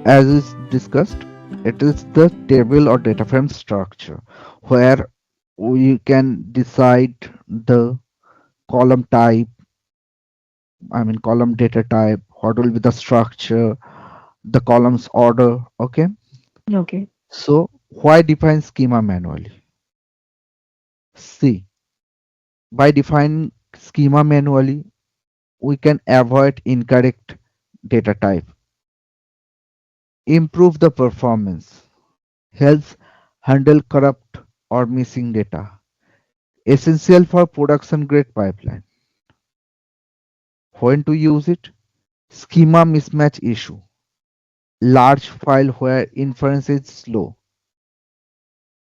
As is discussed, it is the table or data frame structure where we can decide the column type, column data type, what will be the structure, the columns order. Okay. Okay. So why define schema manually? See, by defining schema manually, we can avoid incorrect data type, improve the performance, helps handle corrupt or missing data, essential for production grade pipeline. When to use it? Schema mismatch issue, large file where inference is slow,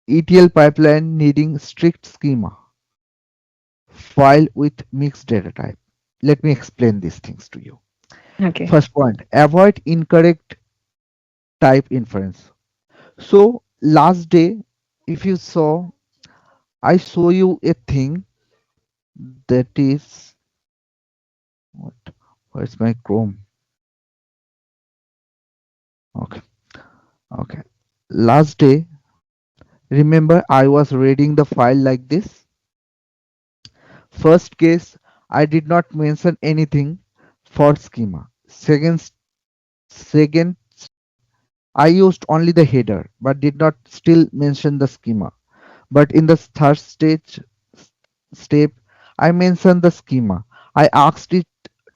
ETL pipeline needing strict schema, file with mixed data type. Let me explain these things to you. Okay. First point, avoid incorrect type inference. So last day, if you saw, I show you a thing that is what? Where's my Chrome? Okay, okay. Last day, remember I was reading the file like this. First case, I did not mention anything for schema. Second step, I used only the header but did not still mention the schema. But in the third step, I mentioned the schema. I asked it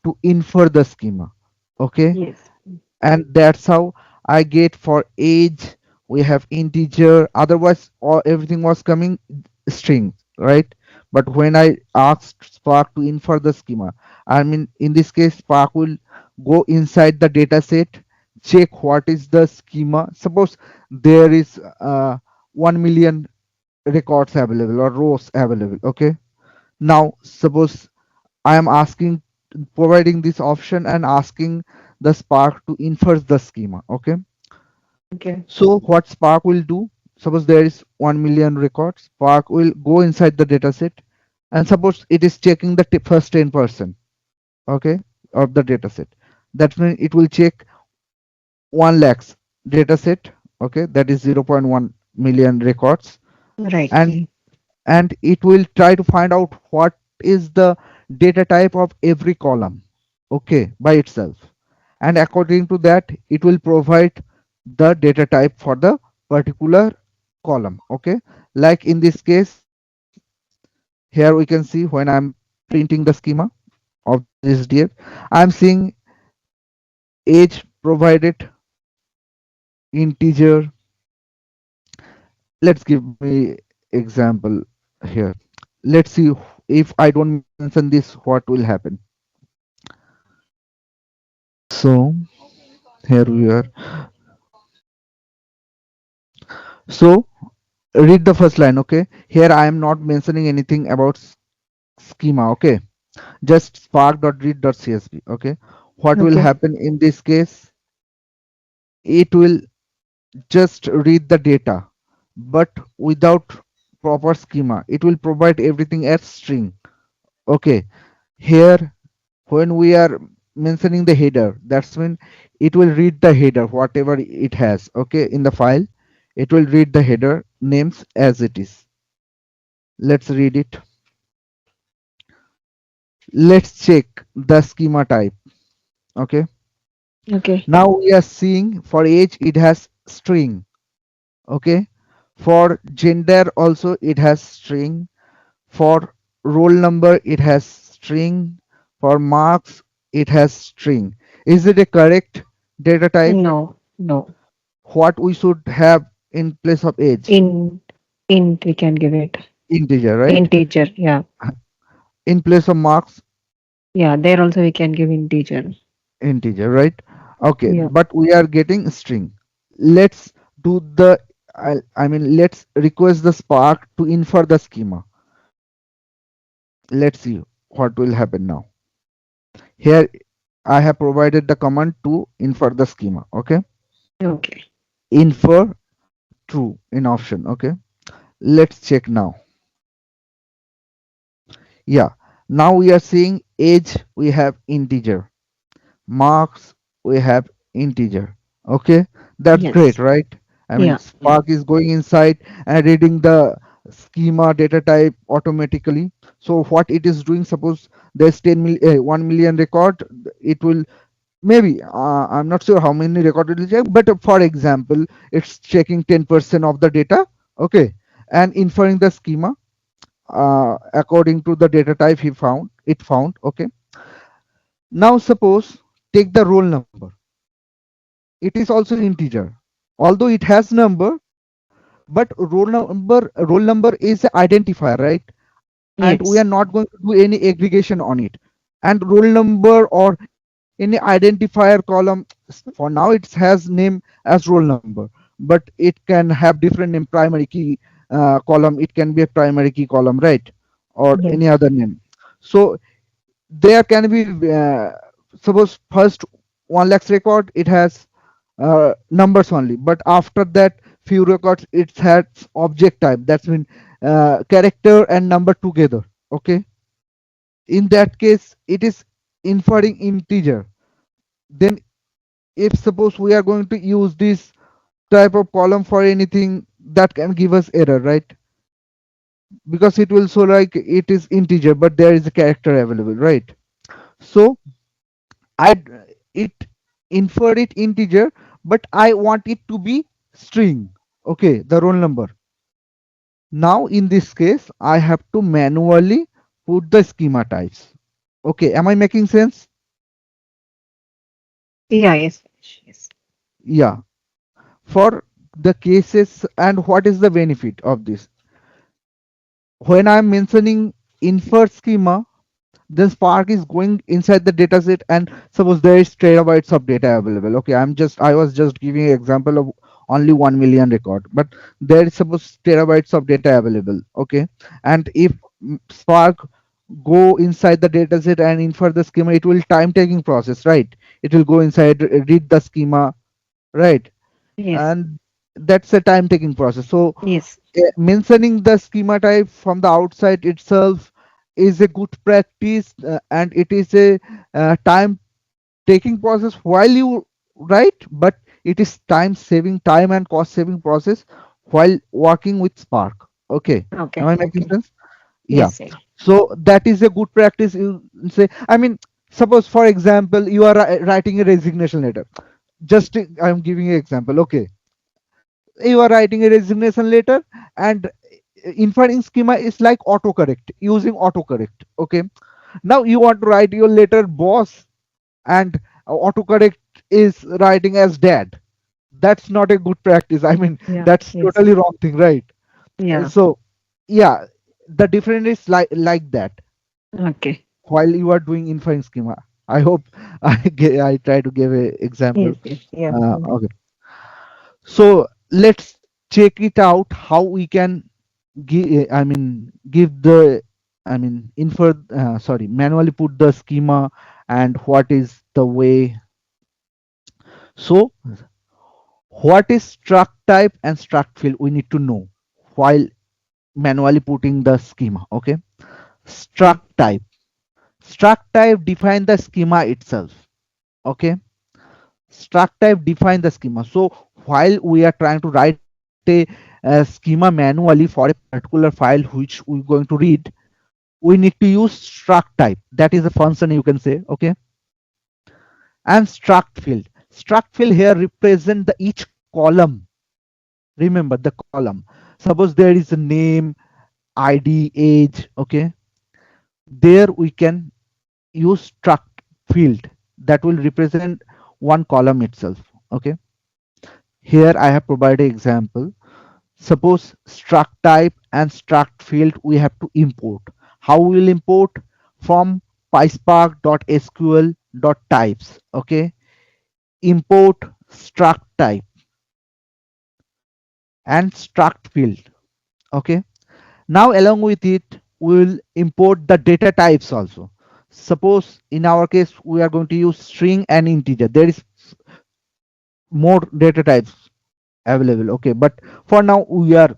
to infer the schema. Okay, Yes. and that's how I get for age we have integer, otherwise all everything was coming string, right? But when I asked Spark to infer the schema, in this case Spark will go inside the data set, check what is the schema. Suppose there is 1 million records available or rows available. Okay, now suppose I am asking, providing this option and asking the Spark to infer the schema. Okay. Okay. So what Spark will do, suppose there is 1 million records, Spark will go inside the dataset and suppose it is checking the first 10%, okay, of the dataset. That means it will check 1 lakhs dataset, okay, that is 0.1 million records, Right. and it will try to find out what is the data type of every column, okay, by itself, and according to that it will provide the data type for the particular column. Okay, like in this case, here we can see when I'm printing the schema of this SDF, I'm seeing age provided integer. Let's give me example here. Let's see if I don't mention this, what will happen. So here we are. So read the first line. Okay, here I am not mentioning anything about schema. Okay, just spark.read.csv. Okay, what will Okay. happen in this case? It will just read the data, but without proper schema. It will provide everything as string. Okay, here when we are mentioning the header, that's when it will read the header whatever it has. Okay, in the file, it will read the header names as it is. Let's read it. Let's check the schema type. Okay, Okay. now we are seeing for age it has string. Okay, for gender also it has string, for roll number it has string, for marks it has string. Is it a correct data type? No. No. What we should have in place of age? In int we can give it. Integer, right? Integer. Yeah. In place of marks, Yeah. There also we can give integer. integer, right? Okay, Yeah. but we are getting string. Let's do the let's request the Spark to infer the schema. Let's see what will happen now. Here I have provided the command to infer the schema. Okay, Okay. infer true in option. Okay, let's check now. Yeah, now we are seeing age we have integer, marks we have integer. Okay, that's great, Yes. right? I mean, Yeah. Yeah. Spark is going inside and reading the schema data type automatically. So what it is doing, suppose there's 1 million record, it will maybe, I'm not sure how many record it will check, but for example, it's checking 10% of the data, okay, and inferring the schema according to the data type it found, okay. Now suppose take the roll number. It is also integer, although it has number, but roll number is a identifier, right? And we are Yes. not going to do any aggregation on it. And roll number or any identifier column, for now it has name as roll number, but it can have different name, primary key column, it can be a primary key column, right? Or any Yes. other name. So there can be suppose first 1 lakhs record, it has numbers only, but after that few records it has object type, that's mean character and number together, okay. In that case it is inferring integer. Then if suppose we are going to use this type of column for anything, that can give us error, right? Because it will show like it is integer but there is a character available, right? So I it inferred it integer, but I want it to be string. Okay, the roll number. Now in this case, I have to manually put the schema types. Okay, am I making sense? Yeah. Yes. Yes. Yeah. For the cases, and what is the benefit of this? When I'm mentioning infer schema, then Spark is going inside the dataset, and suppose there is terabytes of data available. Okay, I was just giving an example of only 1 million record, but there is suppose terabytes of data available. Okay, and if Spark go inside the dataset and infer the schema, it will time taking process, right? It will go inside, read the schema, right? Yes. And that's a time taking process. So Yes. mentioning the schema type from the outside itself is a good practice, and it is a time taking process while you write, but it is time and cost saving process while working with Spark. Okay, am Okay. I making Okay. sense? Yeah. Yes. Yes. So that is a good practice, you say. I mean, suppose for example you are writing a resignation letter. Just I'm giving an example, okay. You are writing a resignation letter, and inferring schema is like autocorrect, using autocorrect, okay. Now you want to write your letter boss, and autocorrect is writing as dad. That's not a good practice, I mean, Yeah. that's Yes. totally wrong thing, right? Yeah. So yeah, the difference is like that Okay. while you are doing inferring schema. I hope I try to give a example. Yes. Yes. Yeah. Okay, so let's check it out how we can give the, manually put the schema, and what is the way. So what is struct type and struct field, we need to know while manually putting the schema, okay. Okay. Struct type define the schema itself, okay. Struct type define the schema. So while we are trying to write a schema manually for a particular file which we're going to read, we need to use struct type, that is a function, you can say, okay. And struct field here represent the each column. Remember the column, suppose there is a name, id, age, okay. There we can use struct field that will represent one column itself, okay. Here I have provided example. Suppose struct type and struct field we have to import. How we will import? From PySpark.sql.types, okay. Import struct type and struct field, okay. Now along with it we will import the data types also. Suppose in our case we are going to use string and integer, there is more data types available, okay. But for now we are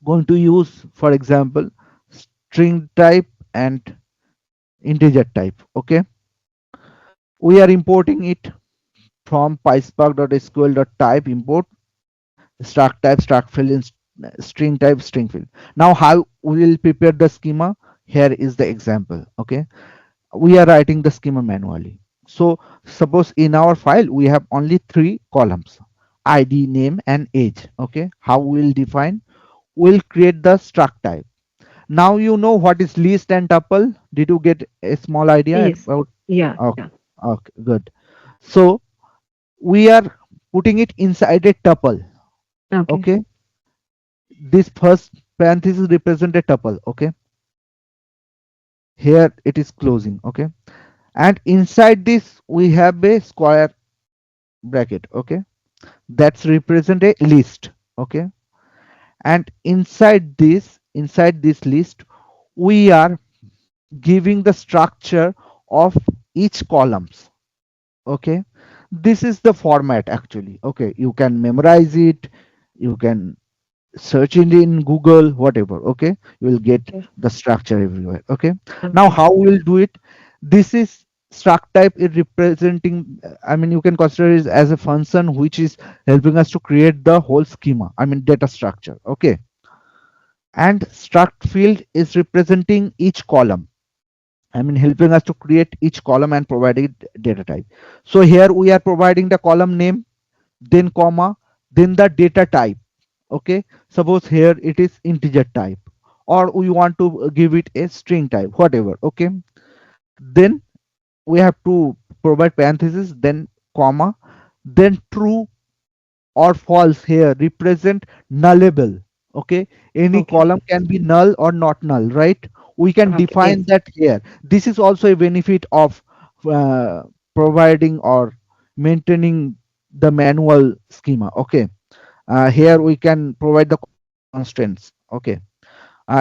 going to use, for example, string type and integer type, okay. We are importing it from PySpark.sql.type import struct type struct field in string type string field. Now how we will prepare the schema? Here is the example. Okay, we are writing the schema manually. So suppose in our file we have only three columns: id, name, and age. Okay, how we will define? We'll create the struct type. Now you know what is list and tuple. Did you get a small idea Yes. about? Yeah. Okay, Yeah. okay, good. So we are putting it inside a tuple. Okay. Okay, this first parenthesis represent a tuple. Okay, here it is closing. Okay, and inside this we have a square bracket. Okay, that's represent a list. Okay, and inside this list we are giving the structure of each columns. Okay, this is the format actually. Okay, you can memorize it, you can search it in Google, whatever. Okay, you will get Okay. the structure everywhere. Okay, now Okay. how we will do it? This is struct type is representing, I mean, you can consider it as a function which is helping us to create the whole schema, I mean data structure. Okay, and struct field is representing each column, I mean helping us to create each column and providing data type. So here we are providing the column name, then comma, then the data type. Okay, suppose here it is integer type, or we want to give it a string type, whatever. Okay, then we have to provide parenthesis, then comma, then true or false here represent nullable. Okay, any Okay. column can be null or not null, right? We can Okay. Yes. define that here. This is also a benefit of uh, providing or maintaining the manual schema. Okay, here we can provide the constraints. Okay,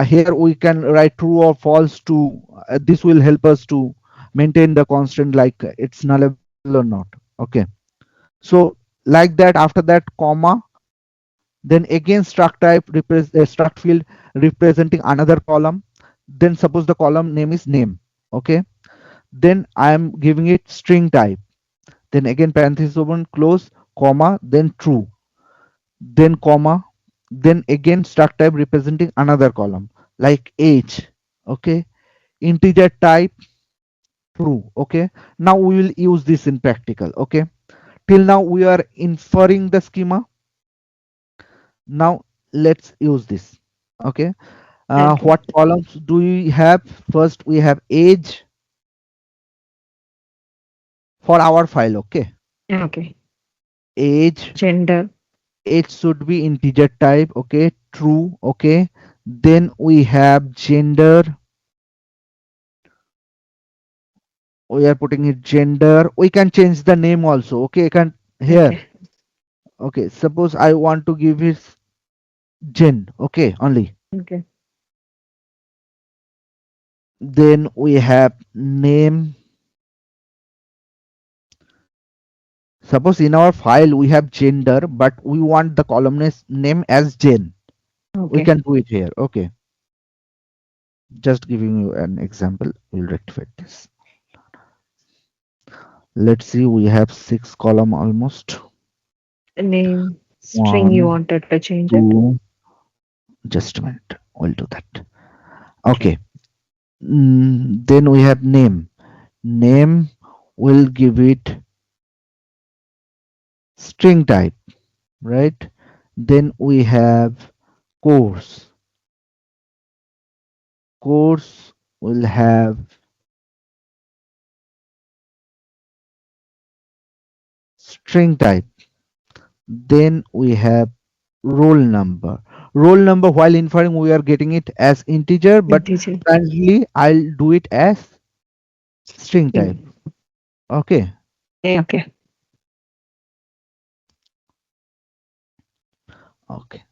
here we can write true or false to this will help us to maintain the constant, like it's nullable or not. Okay, so like that, after that comma, then again struct type struct field representing another column, then suppose the column name is name. Okay, then I am giving it string type, then again parenthesis open close, comma, then true, then comma, then again struct type representing another column like age. Okay, integer type true. Okay, now we will use this in practical. Okay, till now we are inferring the schema. Now let's use this. Okay, Okay. what columns do we have? First we have age for our file. Okay, Okay. age, Gender. it should be integer type. Okay, true. Okay, then we have gender, we are putting it gender. We can change the name also. Okay, I can here. Okay. Okay, suppose I want to give it Jen. Okay, only. Okay. Then we have name. Suppose in our file we have gender, but we want the name as Jen. We Okay. can do it here. Okay, just giving you an example. We'll rectify this. Let's see, we have six column almost. Name. String you One, wanted to change it. two. Just a minute. We'll do that. Okay. Okay. Then we have name. Name will give it string type, right? Then we have course. Course will have string type. Then we have roll number. Roll number, while inferring we are getting it as integer, but Integer. currently I'll do it as string type. String. Okay. Okay. Okay.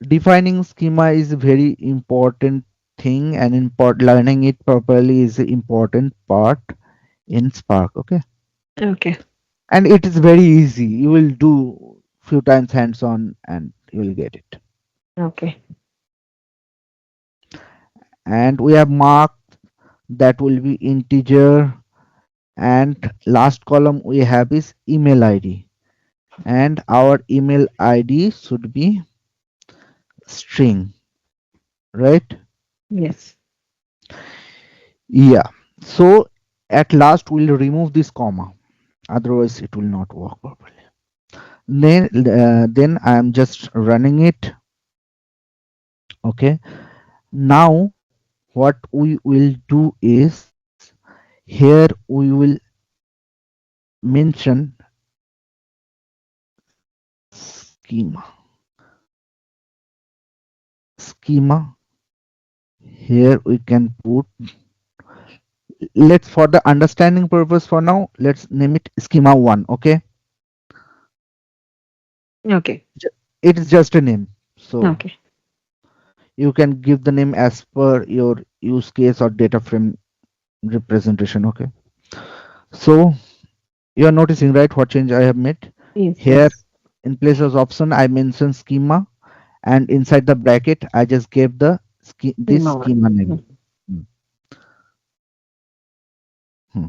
Defining schema is a very important thing, and learning it properly is an important part in Spark. Okay, Okay. and it is very easy. You will do few times hands on and you will get it. Okay. And we have mark, that will be integer, and last column we have is email id, and our email id should be string, right? Yes. Yeah. So at last we'll remove this comma, otherwise it will not work properly. Then I am just running it. Okay. Now what we will do is, here we will mention schema. Schema. Here we can put, let's, for the understanding purpose for now, let's name it schema 1. Okay. Okay. It is just a name. So Okay. you can give the name as per your use case or data frame representation. Okay. So you are noticing, right, what change I have made Yes. here. Yes. In place of option I mentioned schema, and inside the bracket I just gave the this Schema one. schema name. Hmm, hmm.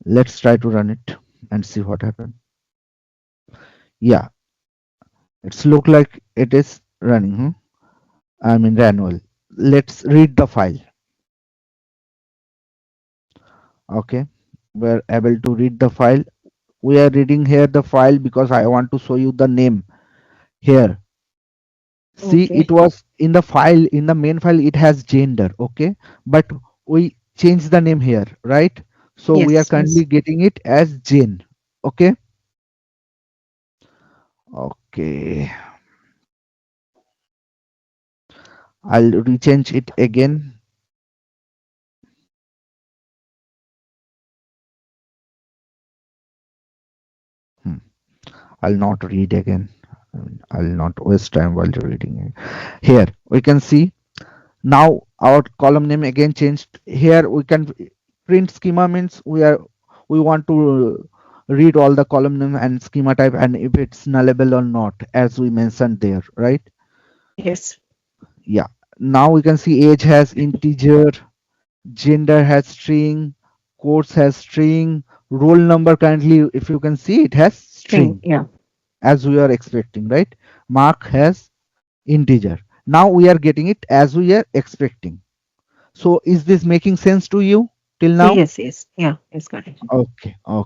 Let's try to run it and see what happens. Yeah, it's look like it is running. I mean manual. Let's read the file. Okay, we're able to read the file. We are reading here the file because I want to show you the name here. See, it Okay. was in the file, in the main file it has gender. Okay, but we change the name here, right? So we are Yes. currently Yes. getting it as Jane. Okay. Okay, I'll rechange it again. Hmm. I'll not read again. I'll not waste time while reading it. Here we can see now our column name again changed. Here we can print schema, means we want to read all the column name and schema type and if it's nullable or not, as we mentioned there, right? Yes. Yeah. Now we can see age has integer, gender has string, course has string, roll number currently, if you can see, it has String. string, Yeah. as we are expecting, right? Mark has integer. Now we are getting it as we are expecting. So is this making sense to you till now? Yes. Yes. Yeah. It's got it. Okay, okay.